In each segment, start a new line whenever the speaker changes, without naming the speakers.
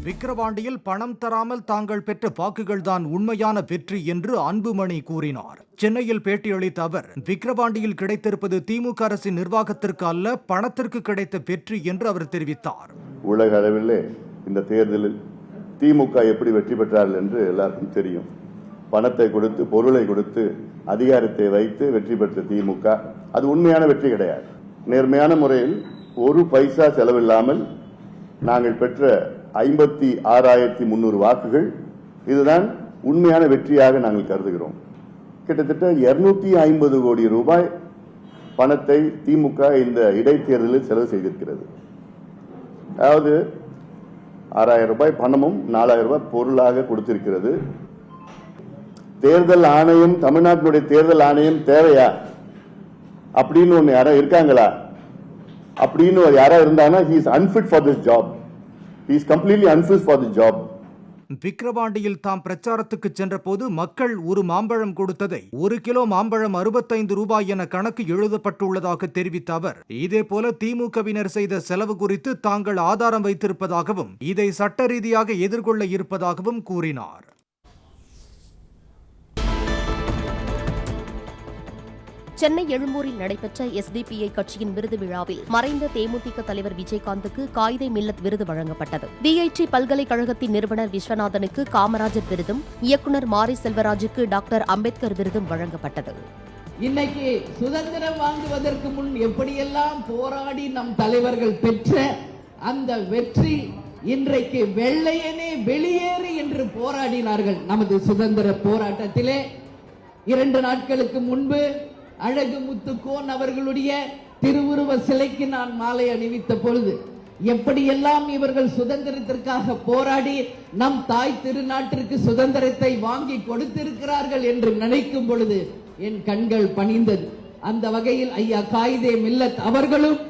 விக்கிரவாண்டியில் பணம் தராமல் தாங்கள் பெற்ற வாக்குகள் தான் உண்மையான வெற்றி என்று அன்புமணி கூறினார். சென்னையில் பேட்டியளித்த அவர், விக்கிரவாண்டியில் கிடைத்திருப்பது திமுக அரசின் நிர்வாகத்திற்கு அல்ல, பணத்திற்கு கிடைத்த வெற்றி என்று அவர் தெரிவித்தார்.
உலக அளவில் இந்த தேர்தலில் திமுக எப்படி வெற்றி பெற்றார்கள் என்று எல்லாருக்கும் தெரியும். பணத்தை கொடுத்து, பொருளை கொடுத்து, அதிகாரத்தை வைத்து வெற்றி பெற்ற திமுக அது உண்மையான வெற்றி கிடையாது. நேர்மையான முறையில் ஒரு பைசா செலவில்லாமல் நாங்கள் பெற்ற 56,300 வாக்குகள் இதுதான் உண்மையான வெற்றியாக நாங்கள் கருதுகிறோம். கிட்டத்தட்ட 250 கோடி ரூபாய் பணத்தை திமுக இந்த இடைத்தேர்தலில் செலவு செய்திருக்கிறது. அதாவது 6,000 ரூபாய் பணமும் 4,000 ரூபாய் பொருளாக கொடுத்திருக்கிறது. தேர்தல் ஆணையம், தமிழ்நாட்டினுடைய தேர்தல் ஆணையம் தேவையா அப்படின்னு ஒன்னு யாரா இருக்காங்களா? அப்படின்னு யாரா இருந்தாங்கன்னா he is unfit for this job. He is completely unfit for this job.
விக்கிரவாண்டியில் தாம் பிரச்சாரத்துக்கு சென்ற போது மக்கள் ஒரு மாம்பழம் கொடுத்ததை 1 கிலோ மாம்பழம் 65 ரூபாய் என கணக்கு எழுதப்பட்டுள்ளதாக தெரிவித்த அவர், இதேபோல திமுகவினர் செய்த செலவு குறித்து தாங்கள் ஆதாரம் வைத்திருப்பதாகவும் இதை சட்ட ரீதியாக எதிர்கொள்ள இருப்பதாகவும் கூறினார்.
சென்னை எழும்பூரில் நடைபெற்ற SDPI கட்சியின் விருது விழாவில் மறைந்த தேமுதிக தலைவர் விஜயகாந்துக்கு காயிதே மில்லத் விருது வழங்கப்பட்டது. VIT பல்கலைக்கழகத்தின் நிறுவனர் விஸ்வநாதனுக்கு காமராஜர் விருதும், இயக்குநர் மாரி செல்வராஜுக்கு டாக்டர் அம்பேத்கர் விருதும் வழங்கப்பட்டது.
இன்னைக்கு சுதந்திரம் வாங்குவதற்கு முன் எப்படியெல்லாம் போராடி நம் தலைவர்கள் பெற்ற அந்த வெற்றி, இன்றைக்கு வெள்ளையனே வெளியேறு என்று போராடினார்கள். நமது சுதந்திர போராட்டத்திலே 2 நாட்களுக்கு முன்பு அழகு முத்துக்கோன் அவர்களுடைய திருவுருவ சிலைக்கு நான் மாலை அணிவித்த பொழுது எப்படியெல்லாம் இவர்கள் சுதந்திரத்திற்காக போராடி நம் தாய் திருநாட்டிற்கு சுதந்திரத்தை வாங்கி கொடுத்திருக்கிறார்கள் என்று நினைக்கும் பொழுது என் கண்கள் பணிந்தது. அந்த வகையில் ஐயா காயிதே மில்லத் அவர்களும்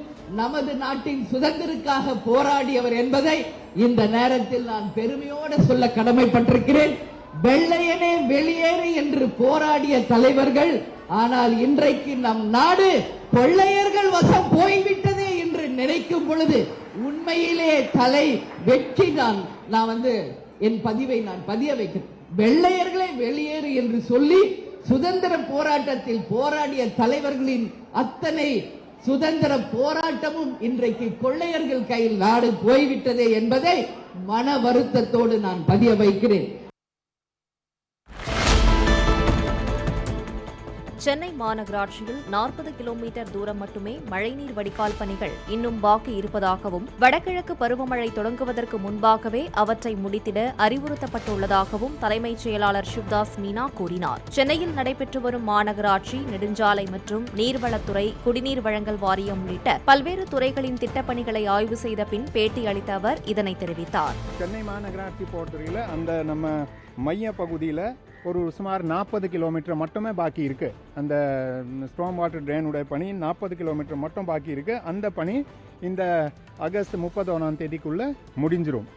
நமது நாட்டின் சுதந்திரத்திற்காக போராடியவர் என்பதை இந்த நேரத்தில் நான் பெருமையோடு சொல்ல கடமைப்பட்டிருக்கிறேன். வெள்ளையனே வெளியேறு என்று போராடிய தலைவர்கள், ஆனால் இன்றைக்கு நம் நாடு கொள்ளையர்கள் வசம் போய்விட்டதே என்று நினைக்கும் பொழுது உண்மையிலே தலை வெற்றி நான் என் பதிவை நான் பதிய வைக்கிறேன். வெள்ளையர்களை வெளியேறு என்று சொல்லி சுதந்திர போராட்டத்தில் போராடிய தலைவர்களின் அத்தனை சுதந்திர போராட்டமும் இன்றைக்கு கொள்ளையர்கள் கையில் நாடு போய்விட்டதே என்பதை மன வருத்தத்தோடு நான் பதிய வைக்கிறேன்.
சென்னை மாநகராட்சியில் 40 கிலோமீட்டர் தூரம் மட்டுமே மழைநீர் வடிகால் பணிகள் இன்னும் பாக்கி இருப்பதாகவும், வடகிழக்கு பருவமழை தொடங்குவதற்கு முன்பாகவே அவற்றை முடித்திட அறிவுறுத்தப்பட்டுள்ளதாகவும் தலைமைச் செயலாளர் சிவ்தாஸ் மீனா கூறினார். சென்னையில் நடைபெற்று வரும் மாநகராட்சி, நெடுஞ்சாலை மற்றும் நீர்வளத்துறை, குடிநீர் வழங்கல் வாரியம் உள்ளிட்ட பல்வேறு துறைகளின் திட்டப்பணிகளை ஆய்வு செய்த பின் பேட்டி அளித்த அவர் இதனை தெரிவித்தார்.
சென்னை மாநகராட்சி பொறுத்தவரையில் அந்த நம்ம மைய பகுதியில் ஒரு சுமார் 40 கிலோமீட்டர் மட்டுமே பாக்கி இருக்கு. அந்த ஸ்ட்ராங் வாட்டர் ட்ரெயினுடைய பணி 40 கிலோமீட்டர் மட்டும் பாக்கி இருக்கு. அந்த பணி இந்த ஆகஸ்ட் 31ஆம் தேதிக்குள்ள முடிஞ்சிரும்.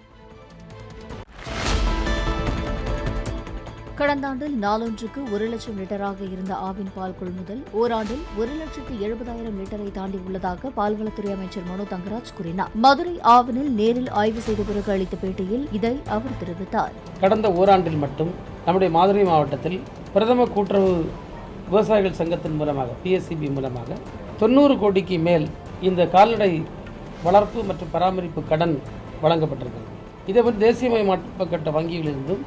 கடந்த ஆண்டில் நாளொன்றுக்கு 1 லட்சம் லிட்டராக இருந்த ஆவின் பால் கொள்முதல் ஓராண்டில் 1,70,000 லிட்டரை தாண்டி உள்ளதாக பால்வளத்துறை அமைச்சர் மனோ தங்கராஜ் கூறினார். மதுரை ஆவினில் நேரில் ஆய்வு செய்த பிறகு அளித்த பேட்டியில் இதை அவர் தெரிவித்தார்.
கடந்த ஓராண்டில் மட்டும் நம்முடைய மதுரை மாவட்டத்தில் பிரதம கூட்டுறவு விவசாயிகள் சங்கத்தின் மூலமாக PSCB மூலமாக 90 கோடிக்கு மேல் இந்த கால்நடை வளர்ப்பு மற்றும் பராமரிப்பு கடன் வழங்கப்பட்டிருக்கிறது. இதேபோல் தேசியமயமாக்கப்பட்ட வங்கிகளிலிருந்தும்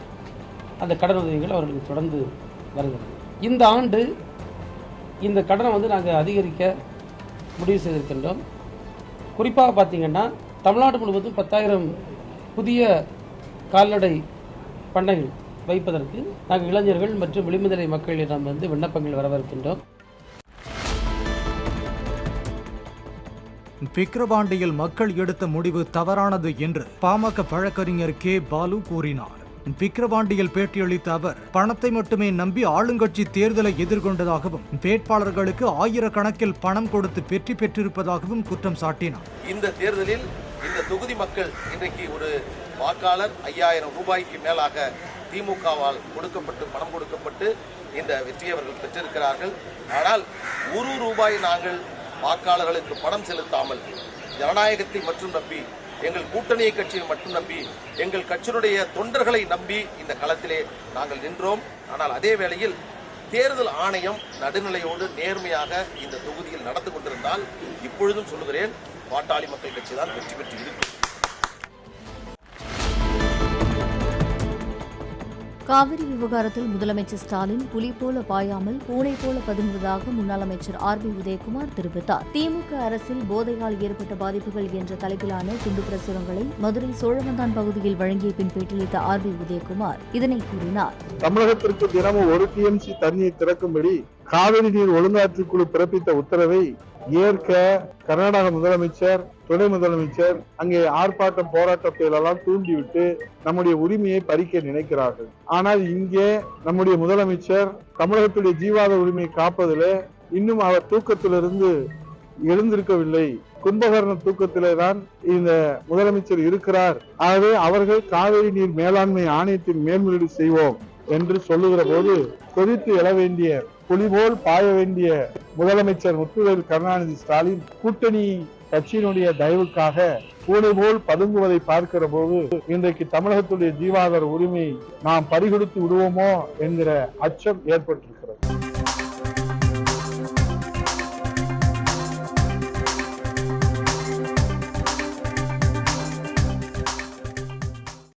அந்த கடன் உதவிகள் அவர்களுக்கு தொடர்ந்து வருகிறது. இந்த ஆண்டு இந்த கடனை நாங்கள் அதிகரிக்க முடிவு செய்திருக்கின்றோம். குறிப்பாக பார்த்தீங்கன்னா தமிழ்நாடு முழுவதும் 10,000 புதிய கால்நடை பண்ணைகள் வைப்பதற்கு நாங்கள் இளைஞர்கள் மற்றும் விளிம்புநிலை மக்களிடம் விண்ணப்பங்கள் வரவிருக்கின்றோம்.
விக்கிரவாண்டியில் மக்கள் எடுத்த முடிவு தவறானது என்று பாமக வழக்கறிஞர் கே. பாலு கூறினார். விக்கிரவாண்டியில் பேட்டியளித்த அவர், பணத்தை மட்டுமே நம்பி ஆளுங்கட்சி தேர்தலை எதிர்கொண்டதாகவும், வேட்பாளர்களுக்கு ஆயிரக்கணக்கில் பணம் கொடுத்து வெற்றி பெற்றிருப்பதாகவும் குற்றம் சாட்டினார்.
இந்த தேர்தலில் இந்த தொகுதி மக்கள் இன்றைக்கு ஒரு வாக்காளர் 5,000 ரூபாய்க்கு மேலாக திமுகவால் பணம் கொடுக்கப்பட்டு இந்த வெற்றியை அவர்கள் பெற்றிருக்கிறார்கள். ஆனால் 1 ரூபாய் நாங்கள் வாக்காளர்களுக்கு பணம் செலுத்தாமல் ஜனநாயகத்தை மற்றும் நம்பி எங்கள் கூட்டணி கட்சியை மட்டும் நம்பி, எங்கள் கட்சியினுடைய தொண்டர்களை நம்பி இந்த களத்திலே நாங்கள் நின்றோம். ஆனால் அதே வேளையில் தேர்தல் ஆணையம் நடுநிலையோடு நேர்மையாக இந்த தொகுதியில் நடந்து கொண்டிருந்தால் இப்பொழுதும் சொல்லுகிறேன், பாட்டாளி மக்கள் கட்சி தான் வெற்றி பெற்று இருக்கும்.
காவிரி விவகாரத்தில் முதலமைச்சர் ஸ்டாலின் புலி போல பாயாமல் பூனை போல பதுங்குவதாக முன்னாள் அமைச்சர் RB உதயகுமார் தெரிவித்தார். திமுக அரசில் போதையால் ஏற்பட்ட பாதிப்புகள் என்ற தலைப்பிலான துண்டு பிரசுரங்களை மதுரை சோழவந்தான் பகுதியில் வழங்கிய பின் பேட்டியளித்த RB உதயகுமார் இதனை கூறினார்.
தமிழகத்திற்கு தினமும் 1 TMC தண்ணீர் திறக்கும்படி காவிரி நீர் ஒழுங்காற்றுக்குழு பிறப்பித்த உத்தரவை ஏற்க கர்நாடக முதலமைச்சர், துணை முதலமைச்சர் அங்கே ஆர்ப்பாட்டம் போராட்டத்தில் எல்லாம் தூண்டிவிட்டு நம்முடைய உரிமையை பறிக்க நினைக்கிறார்கள். ஆனால் இங்கே நம்முடைய முதலமைச்சர் தமிழகத்துடைய ஜீவாத உரிமையை காப்பதில் இன்னும் அவர் தூக்கத்திலிருந்து எழுந்திருக்கவில்லை. கும்பகர்ண தூக்கத்திலே தான் இந்த முதலமைச்சர் இருக்கிறார். ஆகவே அவர்கள் காவிரி நீர் மேலாண்மை ஆணையத்தின் மேல்முறையீடு செய்வோம் என்று சொல்லுகிற போது கொதித்து எழ வேண்டிய, புலிபோல் பாய வேண்டிய முதலமைச்சர் முத்துவேல் கருணாநிதி ஸ்டாலின் கூட்டணி கட்சியினுடைய தயவுக்காக பூனை போல் பதுங்குவதை பார்க்கிற போது இன்றைக்கு தமிழகத்துடைய ஜீவாதார உரிமை நாம் பறிகொடுத்து விடுவோமோ என்கிற அச்சம் ஏற்பட்டிருக்கிறது.